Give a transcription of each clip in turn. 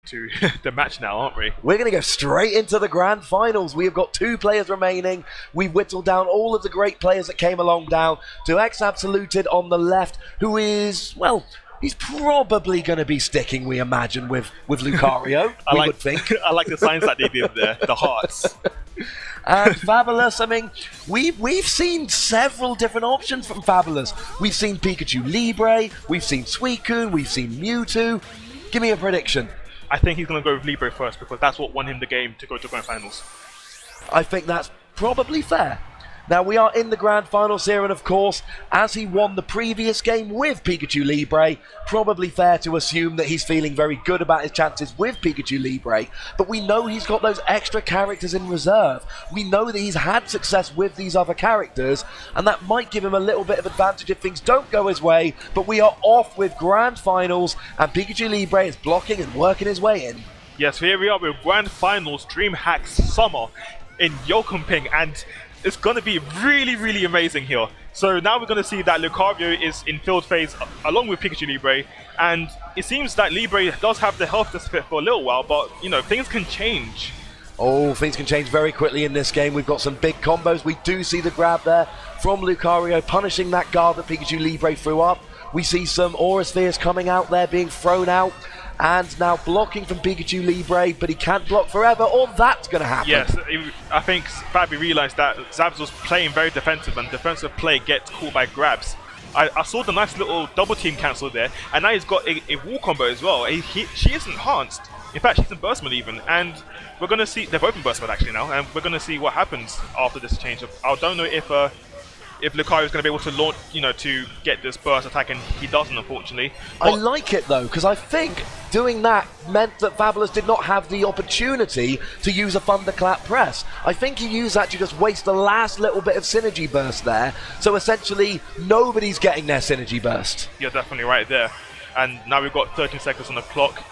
to the match now, aren't we? We're going to go straight into the grand finals. We have got 2 players remaining. We've whittled down all of the great players that came along down to XAbsoluted on the left, who is, well, he's probably going to be sticking, we imagine, with Lucario, we would think. I like the signs that they did there, the hearts. And Fabilous, I mean, we've seen several different options from Fabilous. We've seen Pikachu Libre, we've seen Suicune, we've seen Mewtwo. Give me a prediction. I think he's going to go with Libre first because that's what won him the game to go to grand finals. I think that's probably fair. Now, we are in the grand finals here, and of course, as he won the previous game with Pikachu Libre, probably fair to assume that he's feeling very good about his chances with Pikachu Libre, but we know he's got those extra characters in reserve. We know that he's had success with these other characters, and that might give him a little bit of advantage if things don't go his way, but we are off with grand finals, and Pikachu Libre is blocking and working his way in. Yes, here we are with grand finals, Dreamhack Summer in Yokumping, and it's going to be really, really amazing here. So now we're going to see that Lucario is in field phase along with Pikachu Libre, and it seems that Libre does have the health to spit for a little while, but you know, things can change. Oh, things can change very quickly in this game. We've got some big combos. We do see the grab there from Lucario, punishing that guard that Pikachu Libre threw up. We see some Aura Spheres coming out there, being thrown out. And now blocking from Pikachu Libre, but he can't block forever, or that's going to happen. Yes, I think Fabi realised that Zabs was playing very defensive, and defensive play gets caught by grabs. I saw the nice little double team cancel there, and now he's got a wall combo as well. She is enhanced. In fact, she's in burst mode even, and we're going to see, they're both in burst mode actually now, and we're going to see what happens after this change. I don't know if Lucario is going to be able to launch, you know, to get this burst attack, and he doesn't, unfortunately. I like it though, because I think doing that meant that Fabilous did not have the opportunity to use a thunderclap press. I think he used that to just waste the last little bit of synergy burst there, so essentially nobody's getting their synergy burst. You're definitely right there. And now we've got 13 seconds on the clock.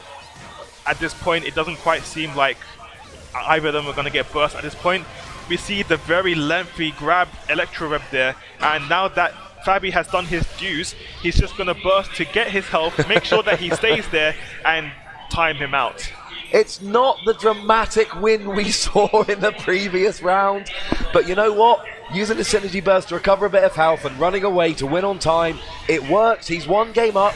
At this point, it doesn't quite seem like either of them are going to get burst at this point. We see the very lengthy grab Electro Web there, and now that Fabi has done his dues, he's just going to burst to get his health, make sure that he stays there, and time him out. It's not the dramatic win we saw in the previous round, but you know what? Using the Synergy Burst to recover a bit of health and running away to win on time, it works. He's 1 game up.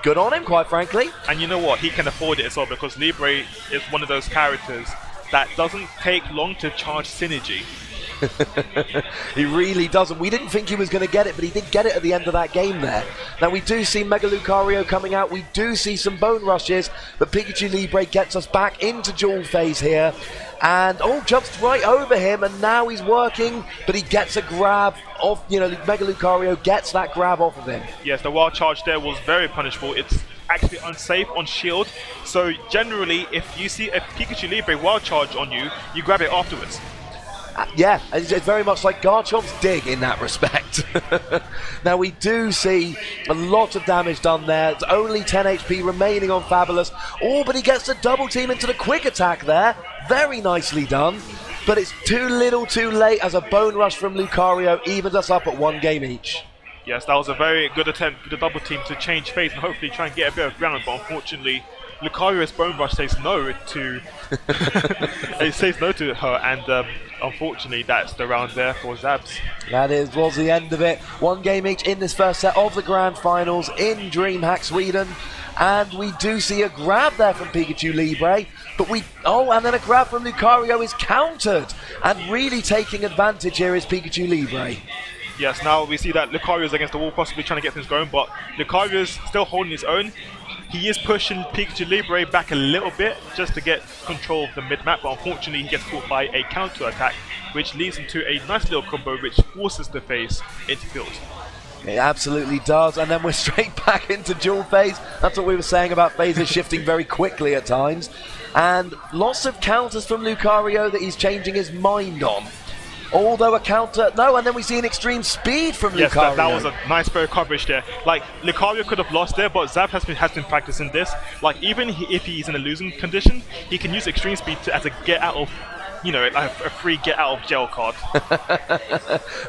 Good on him, quite frankly. And you know what? He can afford it as well, because Libre is one of those characters that doesn't take long to charge synergy. He really doesn't. We didn't think he was going to get it, but he did get it at the end of that game there. Now we do see Mega Lucario coming out. We do see some bone rushes, but Pikachu Libre gets us back into duel phase here. And jumps right over him, and now he's working, but he gets a grab off, you know, Mega Lucario gets that grab off of him. Yes, the wild charge there was very punishable. It's actually unsafe on shield, so generally if you see a Pikachu Libre wild charge on you, you grab it afterwards. Yeah, it's very much like Garchomp's dig in that respect. Now we do see a lot of damage done there. It's only 10 HP remaining on Fabilous. Oh, but he gets the double team into the quick attack there. Very nicely done. But it's too little too late as a bone rush from Lucario evens us up at 1 game each. Yes, that was a very good attempt with the double team to change phase and hopefully try and get a bit of ground, but unfortunately Lucario's bone rush says no to it says no to her, and unfortunately that's the round there for Zabs. That was the end of it. 1 game each in this first set of the grand finals in Dreamhack Sweden. And we do see a grab there from Pikachu Libre, but and then a grab from Lucario is countered, and really taking advantage here is Pikachu Libre. Yes, now we see that Lucario's against the wall, possibly trying to get things going, but Lucario's still holding his own. He is pushing Pikachu Libre back a little bit just to get control of the mid-map, but unfortunately he gets caught by a counter-attack, which leads into a nice little combo which forces the phase into field. It absolutely does, and then we're straight back into duel phase. That's what we were saying about phases shifting very quickly at times. And lots of counters from Lucario that he's changing his mind on. Although a counter, and then we see an extreme speed from Lucario. Yes, that was a nice bit of coverage there. Like, Lucario could have lost there, but Zab has been practicing this. Like, even if he's in a losing condition, he can use extreme speed as a get out of, you know, a free get out of jail card.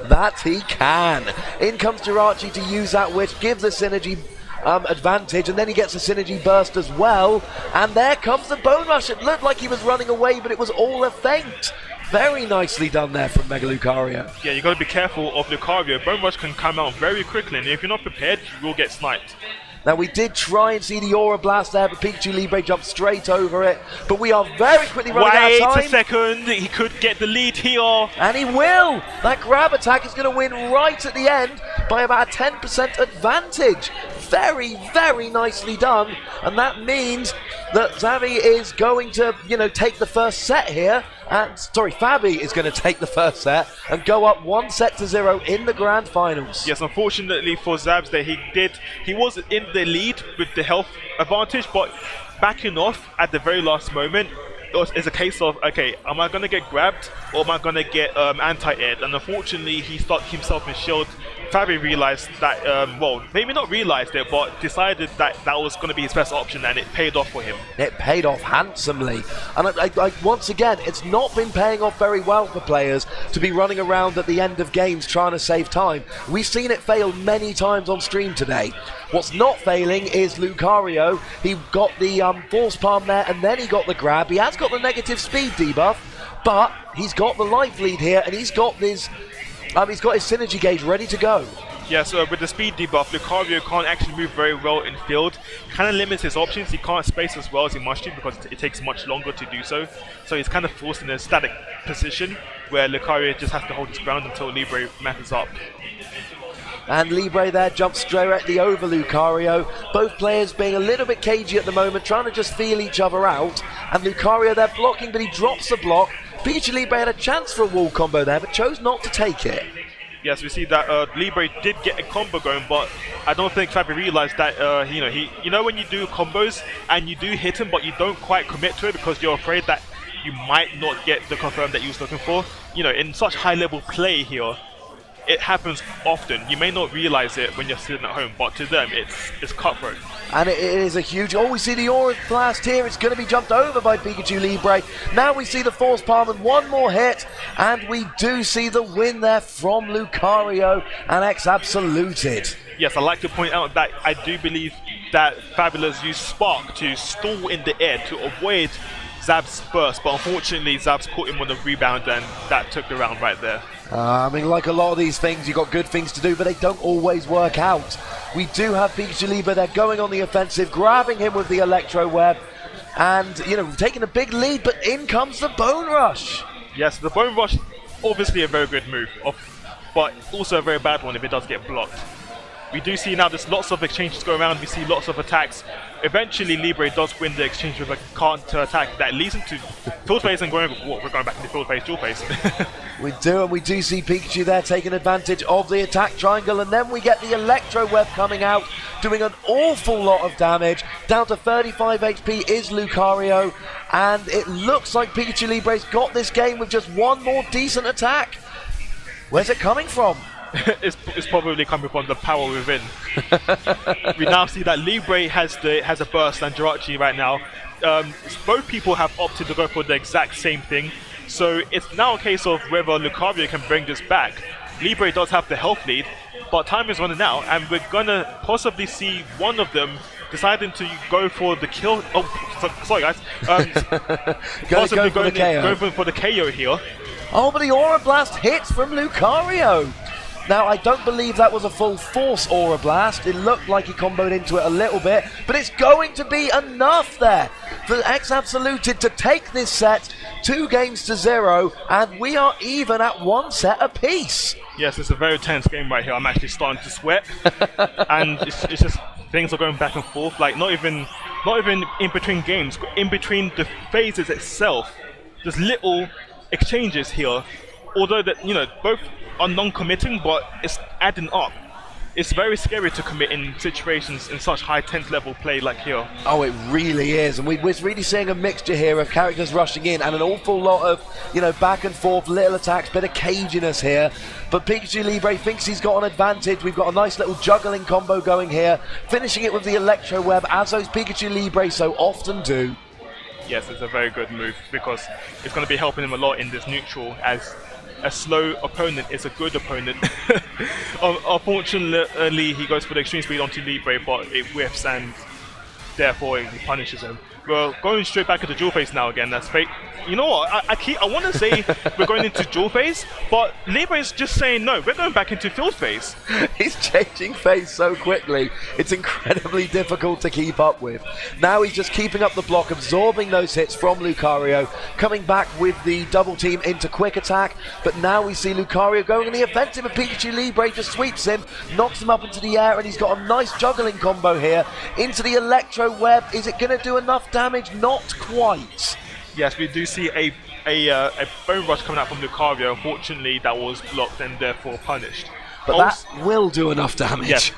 That he can. In comes Jirachi to use that, which gives the synergy advantage, and then he gets a synergy burst as well, and there comes the Bone Rush. It looked like he was running away, but it was all a feint. Very nicely done there from Mega Lucario. Yeah, you got to be careful of Lucario. Bone Rush can come out very quickly, and if you're not prepared, you will get sniped. Now, we did try and see the Aura Blast there, but Pikachu Libre jumped straight over it. But we are very quickly running out of time. Wait a second, he could get the lead here. And he will! That grab attack is going to win right at the end by about a 10% advantage. Very, very nicely done. And that means that Xavi is going to, take the first set here. Fabi is going to take the first set and go up 1-0 in the grand finals. Yes, unfortunately for Zabs that he was in the lead with the health advantage, but backing off at the very last moment is a case of, okay, am I going to get grabbed or am I going to get anti-aired? And unfortunately, he stuck himself in shield. Fabi realized that, maybe not realized it, but decided that that was going to be his best option, and it paid off for him. It paid off handsomely. And once again, it's not been paying off very well for players to be running around at the end of games trying to save time. We've seen it fail many times on stream today. What's not failing is Lucario. He got the force palm there, and then he got the grab. He has got the negative speed debuff, but he's got the life lead here, and he's got his synergy gauge ready to go. Yeah, so with the speed debuff, Lucario can't actually move very well in field. Kind of limits his options. He can't space as well as he must do because it takes much longer to do so. So he's kind of forced in a static position where Lucario just has to hold his ground until Libre matches up. And Libre there jumps directly over Lucario. Both players being a little bit cagey at the moment, trying to just feel each other out. And Lucario there blocking, but he drops the block. Pikachu Libre had a chance for a wall combo there, but chose not to take it. Yes, we see that Libre did get a combo going, but I don't think Fabi realized that, when you do combos and you do hit him, but you don't quite commit to it because you're afraid that you might not get the confirm that you was looking for. In such high-level play here, it happens often. You may not realize it when you're sitting at home, but to them, it's cutthroat. And it is a huge... Oh, we see the Aura Blast here. It's going to be jumped over by Pikachu Libre. Now we see the Force Palm and one more hit. And we do see the win there from Lucario and XAbsoluted. Yes, I'd like to point out that I do believe that Fabilous used Spark to stall in the air to avoid Zab's burst, but unfortunately Zab's caught him on the rebound and that took the round right there. Like a lot of these things, you've got good things to do, but they don't always work out. We do have Pikachu Libre there going on the offensive, grabbing him with the Electro Web, and, taking a big lead, but in comes the Bone Rush. Yes, the Bone Rush, obviously a very good move, but also a very bad one if it does get blocked. We do see now there's lots of exchanges going around, we see lots of attacks. Eventually Libre does win the exchange with a counter attack that leads him to field phase and we're going back into field phase, dual phase. We do see Pikachu there taking advantage of the attack triangle, and then we get the Electro Web coming out, doing an awful lot of damage. Down to 35 HP is Lucario, and it looks like Pikachu Libre's got this game with just one more decent attack. Where's it coming from? it's probably coming from the power within. We now see that Libre has a burst and Jirachi right now. Both people have opted to go for the exact same thing. So it's now a case of whether Lucario can bring this back. Libre does have the health lead, but time is running out, and we're gonna possibly see one of them deciding to go for the kill. Oh, sorry guys. Possibly going for the KO here. Oh, but the Aura Blast hits from Lucario. Now, I don't believe that was a full force Aura Blast. It looked like he comboed into it a little bit, but it's going to be enough there for XAbsoluted to take this set 2-0, and we are even at 1 set apiece. Yes, it's a very tense game right here. I'm actually starting to sweat, and it's just things are going back and forth. Like not even in between games, in between the phases itself. There's little exchanges here, although that both are non-committing, but it's adding up. It's very scary to commit in situations in such high 10th level play like here. Oh, it really is, and we're really seeing a mixture here of characters rushing in and an awful lot of back and forth, little attacks, bit of caginess here. But Pikachu Libre thinks he's got an advantage. We've got a nice little juggling combo going here, finishing it with the Electro Web, as those Pikachu Libre so often do. Yes, it's a very good move because it's going to be helping him a lot in this neutral, as a slow opponent is a good opponent. Unfortunately, he goes for the extreme speed onto Libre, but it whiffs and therefore he punishes him. Well, going straight back into dual phase now again. That's fake. You know what? I want to say we're going into dual phase, but Libre is just saying no. We're going back into field phase. He's changing phase so quickly. It's incredibly difficult to keep up with. Now he's just keeping up the block, absorbing those hits from Lucario, coming back with the double team into quick attack. But now we see Lucario going in the offensive, and Pikachu Libre just sweeps him, knocks him up into the air, and he's got a nice juggling combo here into the Electro Web. Is it going to do enough damage? Not quite. Yes, we do see a Bone Rush coming out from Lucario. Unfortunately, that was blocked and therefore punished. But that will do enough damage. Yes.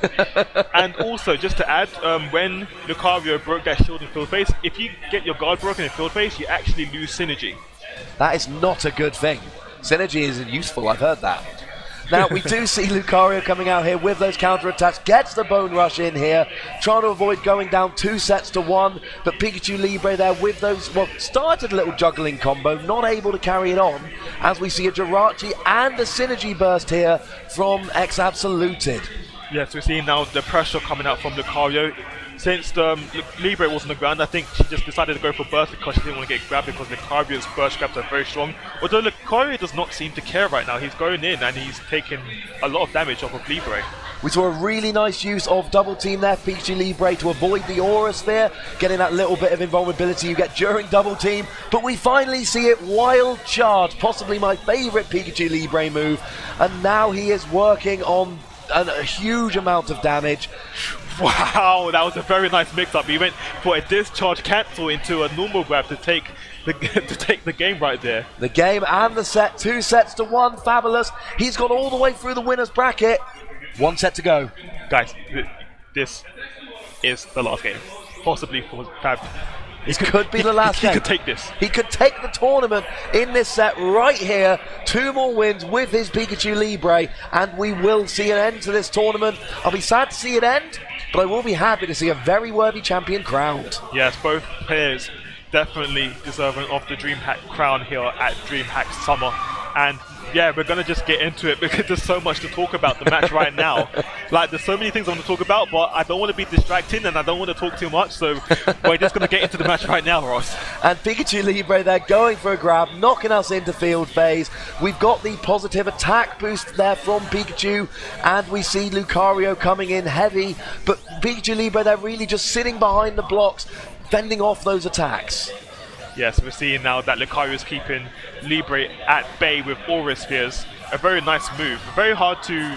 And also, just to add, when Lucario broke that shield in field phase, if you get your guard broken in field phase, you actually lose synergy. That is not a good thing. Synergy isn't useful, I've heard that. Now, we do see Lucario coming out here with those counter-attacks, gets the Bone Rush in here, trying to avoid going down 2-1, but Pikachu Libre there with those, well, started a little juggling combo, not able to carry it on, as we see a Jirachi and a Synergy Burst here from XAbsoluted. Yes, we're seeing now the pressure coming out from Lucario. Since Libre was on the ground, I think she just decided to go for burst because she didn't want to get grabbed, because Lucario's burst grabs are very strong. Although Lucario does not seem to care right now. He's going in and he's taking a lot of damage off of Libre. We saw a really nice use of double team there, Pikachu Libre, to avoid the Aura Sphere, getting that little bit of invulnerability you get during double team. But we finally see it, Wild Charge, possibly my favourite Pikachu Libre move. And now he is working on a huge amount of damage. Wow, that was a very nice mix-up. He went for a discharge cancel into a normal grab to take the game right there. The game and the set, 2-1, Fabilous. He's gone all the way through the winner's bracket. 1 set to go. Guys, this is the last game. Possibly for Fab. This could be the last game. He could take this. He could take the tournament in this set right here. 2 more wins with his Pikachu Libre, and we will see an end to this tournament. I'll be sad to see it end, but I will be happy to see a very worthy champion crowned. Yes, both players definitely deserving of the Dreamhack crown here at Dreamhack Summer. And yeah, we're gonna just get into it because there's so much to talk about the match right now. Like, there's so many things I want to talk about, but I don't want to be distracting and I don't want to talk too much, so we're just gonna get into the match right now, Ross. And Pikachu Libre there going for a grab, knocking us into field phase. We've got the positive attack boost there from Pikachu, and we see Lucario coming in heavy, but Pikachu Libre there really just sitting behind the blocks, fending off those attacks. Yes, we're seeing now that Lucario is keeping Libre at bay with Aura Spheres. A very nice move. Very hard to,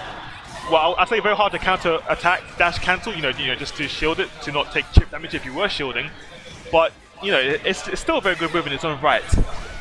well, I say very hard to counter attack, dash cancel, you know, just to shield it, to not take chip damage if you were shielding. But, you know, it's still a very good move in its own right.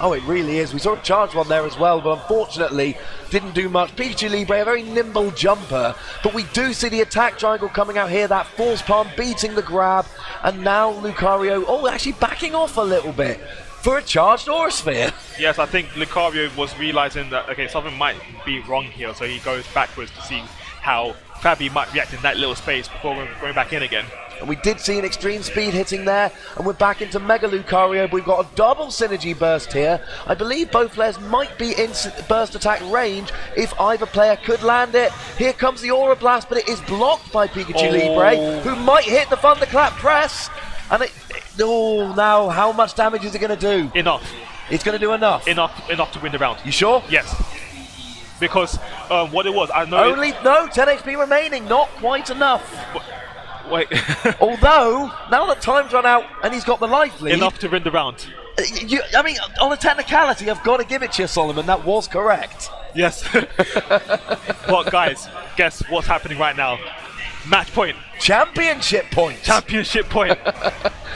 Oh, it really is. We saw a charge one there as well, but unfortunately didn't do much. Pikachu Libre, a very nimble jumper, but we do see the attack triangle coming out here, that false palm beating the grab, and now Lucario, actually backing off a little bit for a charged Aura Sphere. Yes, I think Lucario was realizing that, okay, something might be wrong here, so he goes backwards to see how Fabi might react in that little space before going back in again. And we did see an extreme speed hitting there, and we're back into Mega Lucario. We've got a double synergy burst here. I believe both players might be in burst attack range if either player could land it. Here comes the Aura Blast, but it is blocked by Pikachu Libre, who might hit the Thunderclap press. And now how much damage is it going to do? Enough. It's going to do enough. Enough to win the round. You sure? Yes. Because what it was, I know. 10 HP remaining, not quite enough. Wait. Although, now that time's run out and he's got the life lead. Enough to win the round. I mean, on a technicality, I've got to give it to you, Solomon. That was correct. Yes. But guys, guess what's happening right now? Match point. Championship point. Championship point.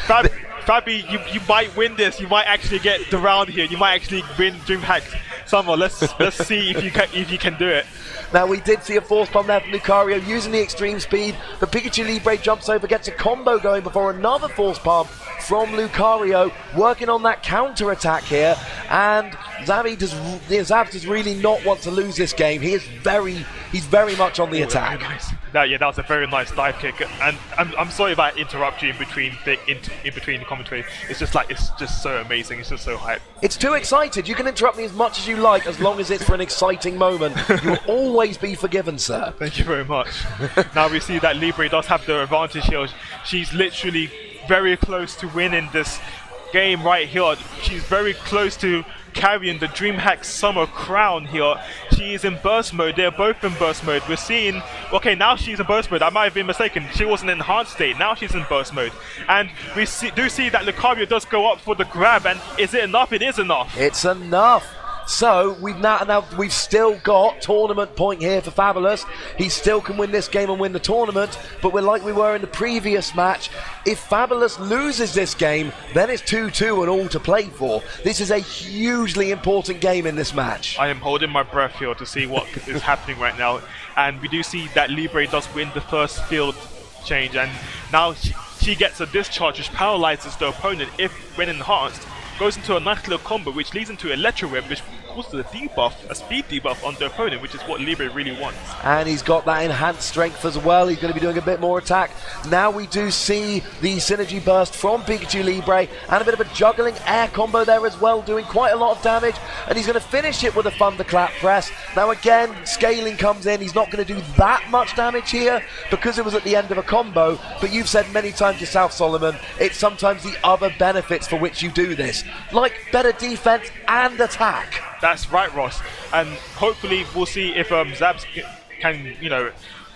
Fabi, you might win this. You might actually get the round here. You might actually win Dreamhack Summer. Let's see if you can do it. Now, we did see a force bomb there from Lucario using the extreme speed, but Pikachu Libre jumps over, gets a combo going before another force palm from Lucario, working on that counter attack here, and Zabs does really not want to lose this game. He's very much on the attack. Nice. That was a very nice dive kick, and I'm sorry if I interrupt you in between the commentary. It's just so amazing. It's just so hype. It's too excited. You can interrupt me as much as you like, as long as it's for an exciting moment. You'll always be forgiven, sir. Thank you very much. Now we see that Libre does have the advantage here. She's literally very close to winning this game right here. She's very close to carrying the Dreamhack Summer crown here. She is in burst mode. They're both in burst mode. We're seeing, okay, now she's in burst mode. I might have been mistaken. She was in enhanced state. Now she's in burst mode. And we do see that Lucario does go up for the grab. And is it enough? It is enough. It's enough. So we've still got tournament point here for Fabilous. He still can win this game and win the tournament, but we're like we were in the previous match. If Fabilous loses this game, then it's 2-2 and all to play for. This is a hugely important game in this match. I am holding my breath here to see what is happening right now, and we do see that Libre does win the first field change, and now she gets a discharge which paralyzes the opponent if when enhanced. Goes into a nice little combo which leads into Electro Web, which causes a debuff, a speed debuff on the opponent, which is what Libre really wants. And he's got that enhanced strength as well. He's going to be doing a bit more attack. Now we do see the synergy burst from Pikachu Libre and a bit of a juggling air combo there as well, doing quite a lot of damage. And he's going to finish it with a thunderclap press. Now again, scaling comes in. He's not going to do that much damage here because it was at the end of a combo. But you've said many times yourself, Solomon, it's sometimes the other benefits for which you do this, like better defense and attack. That's right, Ross. And hopefully we'll see if Zabs can,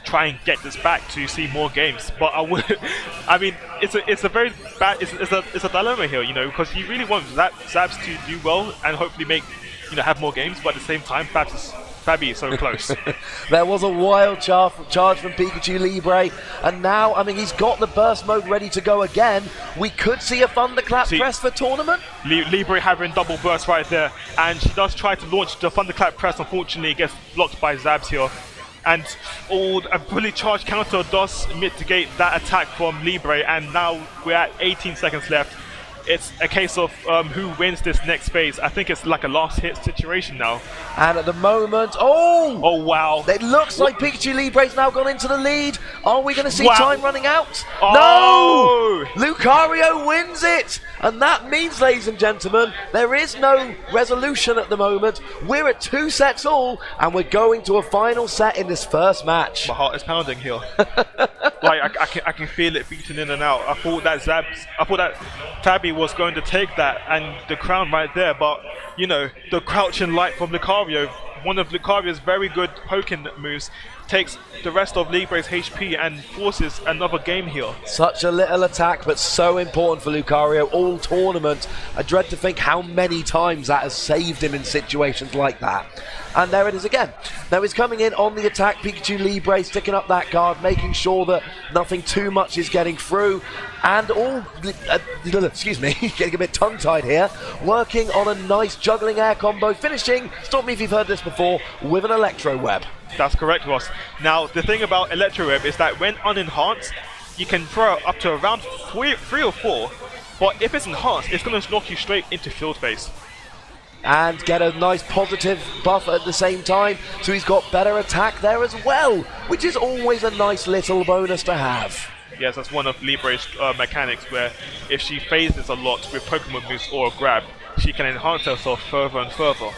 try and get this back to see more games. But I mean, it's a very bad, it's a dilemma here, because you really want Zabs to do well and hopefully make, have more games. But at the same time, Fabi is so close. There was a wild charge from Pikachu Libre, and now, I mean, he's got the burst mode ready to go again. We could see a thunderclap press for tournament. Libre having double burst right there, and she does try to launch the thunderclap press. Unfortunately, it gets blocked by Zabs here. And a fully charged counter does mitigate that attack from Libre, and now we're at 18 seconds left. It's a case of who wins this next phase. I think it's like a last hit situation now. And at the moment, oh wow! It looks like Pikachu Libre's now gone into the lead. Are we going to see time running out? Oh. No! Lucario wins it! And that means, ladies and gentlemen, there is no resolution at the moment. We're at 2 sets all, and we're going to a final set in this first match. My heart is pounding here. Like I can feel it beating in and out. I thought that Fabi was going to take that and the crown right there, but the crouching light from Lucario, one of Lucario's very good poking moves, takes the rest of Libre's HP and forces another game here. Such a little attack, but so important for Lucario all tournament. I dread to think how many times that has saved him in situations like that. And there it is again. Now he's coming in on the attack. Pikachu Libre sticking up that guard, making sure that nothing too much is getting through. And excuse me, getting a bit tongue-tied here. Working on a nice juggling air combo, finishing, stop me if you've heard this before, with an Electro Web. That's correct, Ross. Now, the thing about Electro Web is that when unenhanced, you can throw up to around 3 or 4, but if it's enhanced, it's going to knock you straight into field phase. And get a nice positive buff at the same time, so he's got better attack there as well, which is always a nice little bonus to have. Yes, that's one of Libre's mechanics, where if she phases a lot with Pokemon moves or a grab, she can enhance herself further and further.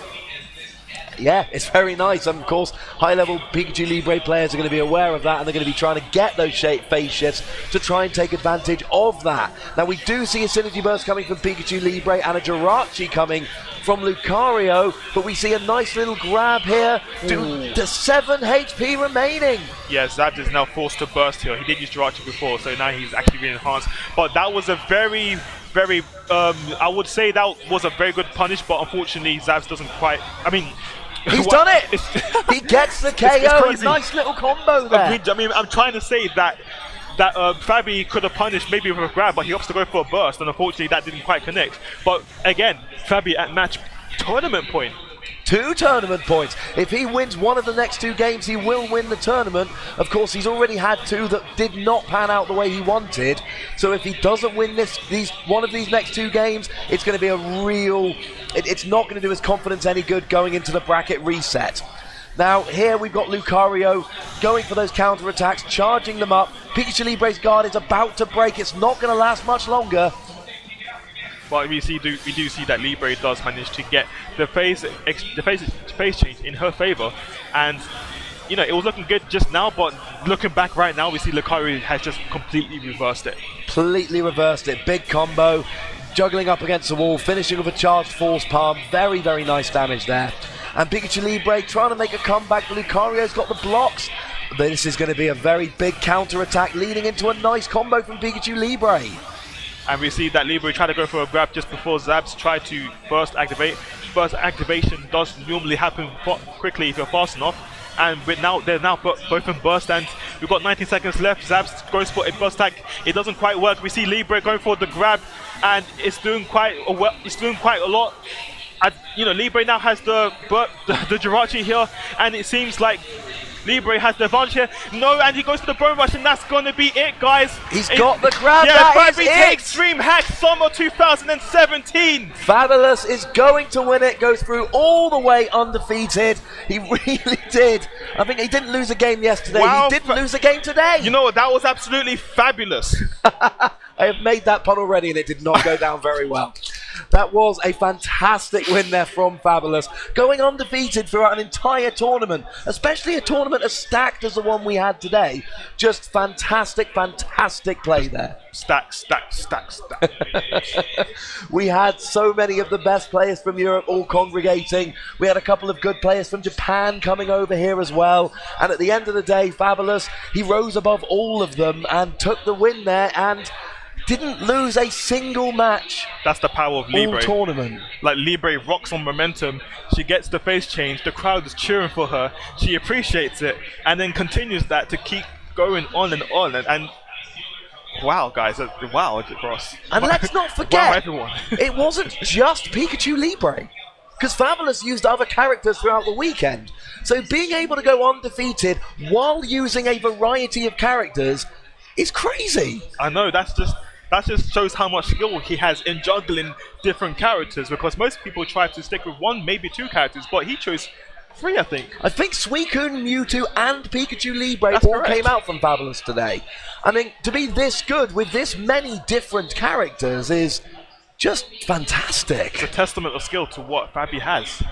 Yeah, it's very nice. And of course, high-level Pikachu Libre players are going to be aware of that, and they're going to be trying to get those phase shifts to try and take advantage of that. Now, we do see a Synergy Burst coming from Pikachu Libre and a Jirachi coming from Lucario, but we see a nice little grab here to 7 HP remaining. Yeah, Zabs is now forced to burst here. He did use Jirachi before, so now he's actually being enhanced. But that was a very, I would say that was a very good punish, but unfortunately Zabs doesn't quite, he's done it! He gets the KO, a nice little combo there. I'm trying to say that Fabi could have punished maybe with a grab, but he opts to go for a burst, and unfortunately that didn't quite connect. But again, Fabi at match tournament point. 2 tournament points. If he wins one of the next 2 games, he will win the tournament. Of course, he's already had 2 that did not pan out the way he wanted. So if he doesn't win one of these next 2 games, it's going to be a real... It's not going to do his confidence any good going into the bracket reset. Now, here we've got Lucario going for those counter-attacks, charging them up. Pikachu Libre's guard is about to break. It's not going to last much longer. But we do see that Libre does manage to get the phase change in her favor, and you know, it was looking good just now, but looking back right now, we see Lucario has just completely reversed it. Completely reversed it. Big combo, juggling up against the wall, finishing with a charged force palm. Very, very nice damage there. And Pikachu Libre trying to make a comeback. Lucario's got the blocks. This is going to be a very big counter attack, leading into a nice combo from Pikachu Libre. And we see that Libre try to go for a grab just before Zabs try to burst activate. Burst activation does normally happen quickly if you're fast enough. And they're now both in burst, and we've got 19 seconds left. Zabs goes for a burst attack. It doesn't quite work. We see Libre going for the grab, and it's doing quite a lot. You know, Libre now has the Jirachi here, and it seems like Libre has the advantage here. No, and he goes for the Bone Rush, and that's going to be it, guys. He's got the grab. Yeah, that is Fabi takes Dreamhack Summer 2017. Fabilous is going to win it. Goes through all the way undefeated. He really did. I think he didn't lose a game yesterday. Wow, he didn't lose a game today. You know what? That was absolutely fabulous. I have made that pun already, and it did not go down very well. That was a fantastic win there from Fabilous, going undefeated throughout an entire tournament, especially a tournament as stacked as the one we had today. Just fantastic, fantastic play there. Stack. We had so many of the best players from Europe all congregating. We had a couple of good players from Japan coming over here as well. And at the end of the day, Fabilous, he rose above all of them and took the win there, and didn't lose a single match. That's the power of Libre. All tournament. Like, Libre rocks on momentum. She gets the face change. The crowd is cheering for her. She appreciates it, and then continues that to keep going on and on. And wow, guys, wow, Ross. And let's not forget, wow, everyone. It wasn't just Pikachu Libre, because Fabilous used other characters throughout the weekend. So being able to go undefeated while using a variety of characters is crazy. I know, that just shows how much skill he has in juggling different characters, because most people try to stick with 1, maybe 2 characters, but he chose 3, I think. I think Suicune, Mewtwo, and Pikachu Libre That's all correct. came out from Fabilous today. I mean, to be this good with this many different characters is just fantastic. It's a testament of skill to what Fabi has.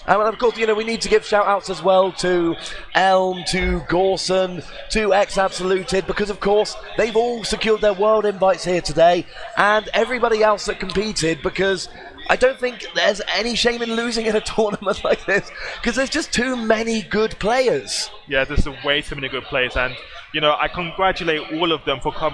And of course, you know, we need to give shout-outs as well to Elm, to Gorson, to XAbsoluted, because of course they've all secured their world invites here today, and everybody else that competed, because I don't think there's any shame in losing in a tournament like this, because there's just too many good players. Yeah, there's way too many good players, and you know, I congratulate all of them for coming